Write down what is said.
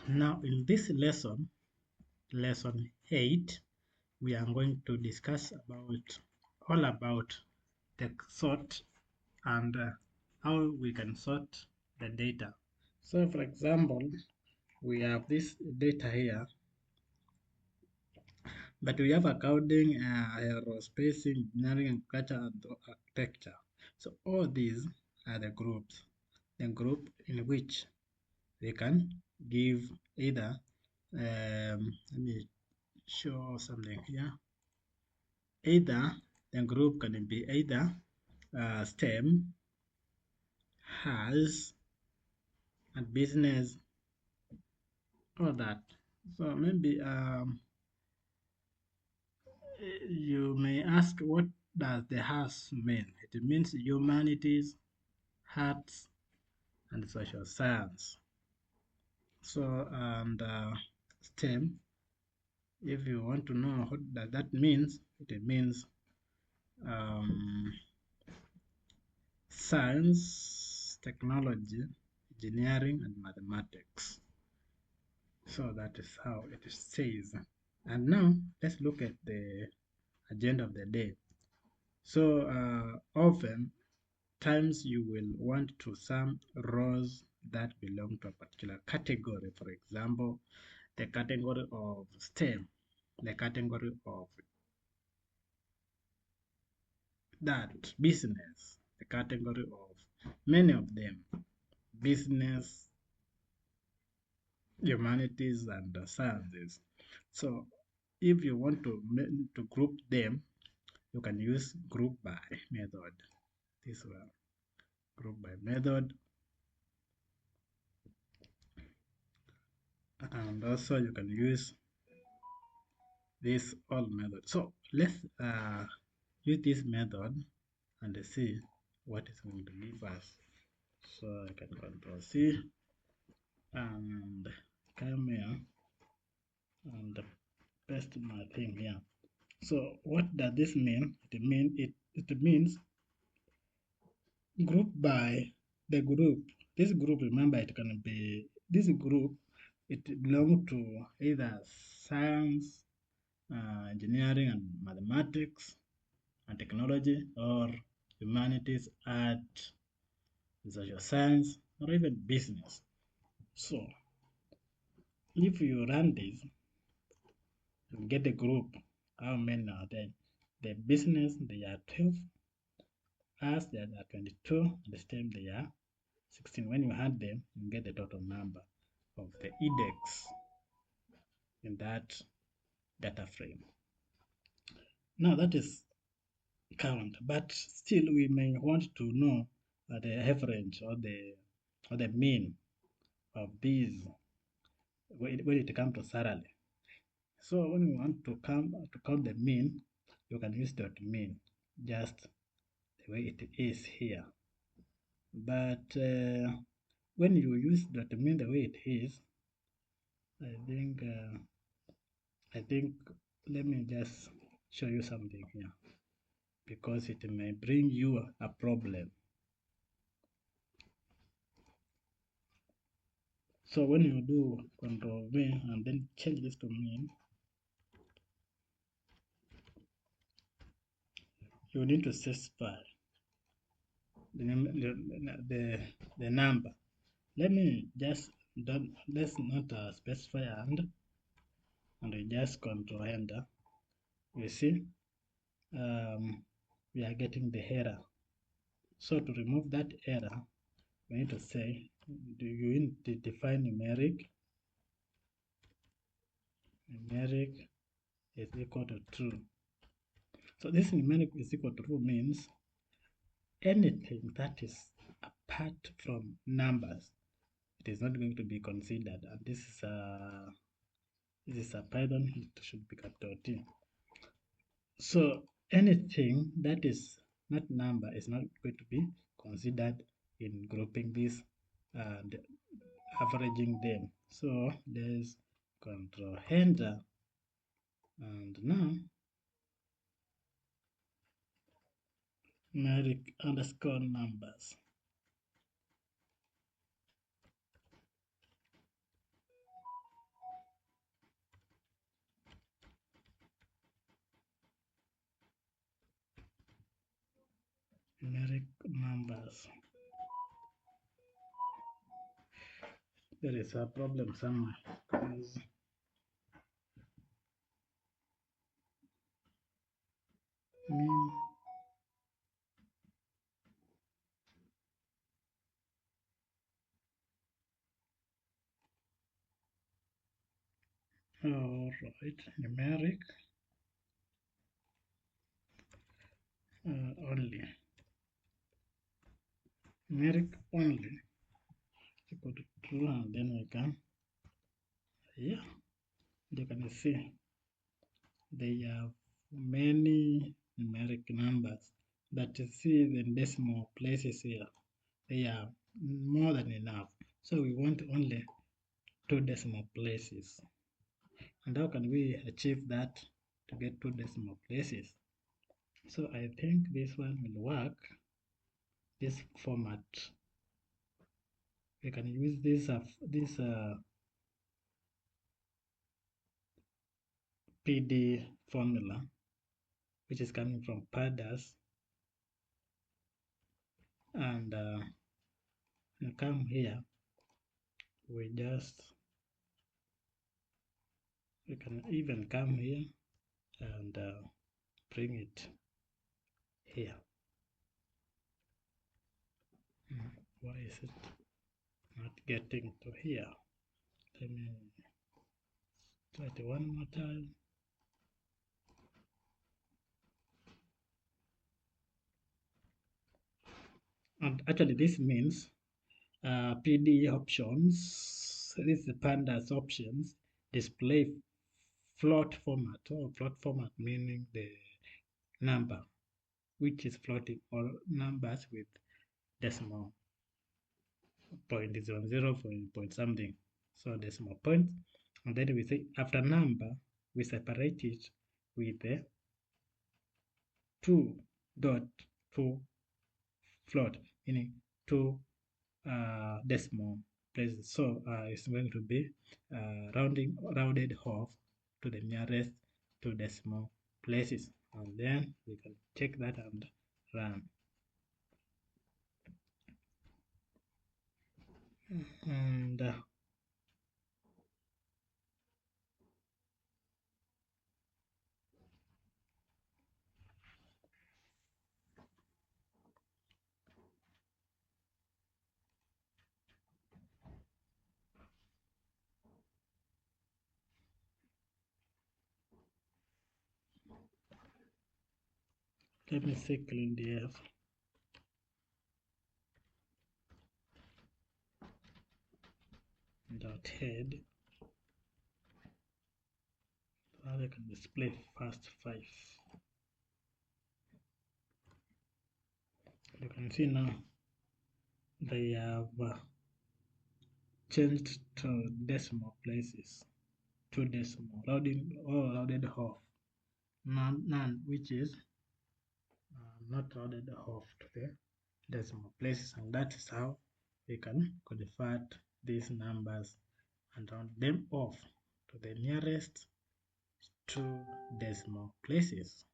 Now, in this lesson, lesson 8, we are going to discuss all about the sort and how we can sort the data. So, for example, we have this data here, but we have accounting, aerospace, engineering, agriculture, and architecture. So, all these are the group in which we can give either, let me show something here. Either the group can be either STEM, has, and business, or that. So maybe you may ask, what does the has mean? It means humanities, arts, and social science. So and STEM, if you want to know what does that means, it means um, science, technology, engineering, and mathematics. So that is how it says. And now let's look at the agenda of the day. So often times you will want to sum rows that belong to a particular category. For example, the category of STEM, the category of that business, the category of many of them, business, humanities, and sciences. So if you want to group them, you can use group by method. This one, group by method. And also you can use this all method. So let's use this method and see what it's going to give us. So I can control C and come here and paste my thing here. So what does this mean? It means group by the group. This group, remember, it can be this group. It belongs to either science, engineering and mathematics and technology, or humanities, art, social science, or even business. So if you run this, you get a group. How many are there? The business, they are 12. Arts, they are 22. And the STEM, they are 16. When you add them, you get the total number of the index in that data frame. Now that is count, but still we may want to know the average or the mean of these when it comes to salary. So when you want to count the mean, you can use dot mean, just the way it is here. But when you use dot mean the way it is, I think let me just show you something here, because it may bring you a problem. So when you do control V and then change this to mean, you need to specify the number. Let me just let's not specify and we just control enter. You see, we are getting the error. So to remove that error, we need to say, do you need to define numeric is equal to true. So this numeric is equal to true means anything that is apart from numbers, it is not going to be considered. And this is a Python, it should be capital T. So anything that is not number is not going to be considered in grouping this and averaging them. So there's control enter, and now numeric underscore numbers. numeric numbers. There is a problem somewhere. Mean all right, numeric only. Numeric only equal to true, and then we can, yeah, you can see they have many numeric numbers, but you see the decimal places here, they are more than enough. So we want only 2 decimal places. And how can we achieve that to get 2 decimal places? So I think this one will work, this format. We can use this PD formula, which is coming from pandas, and you come here, we can even come here and bring it here. Why is it not getting to here? Let me try it one more time. And actually this means PD options, this is the pandas options, display float format, or float format meaning the number which is floating, or numbers with decimal point is on 0 point something, so decimal point. And then we say after number we separate it with the 2.2 float, meaning 2 decimal places. So it's going to be rounded off to the nearest 2 decimal places, and then we can check that and run. And let me say cleanDF. Dot head. Now I can display first 5. You can see now they have changed to decimal places, 2 decimal, rounded off, none which is not rounded off to the decimal places, and that is how we can convert these numbers and round them off to the nearest 2 decimal places.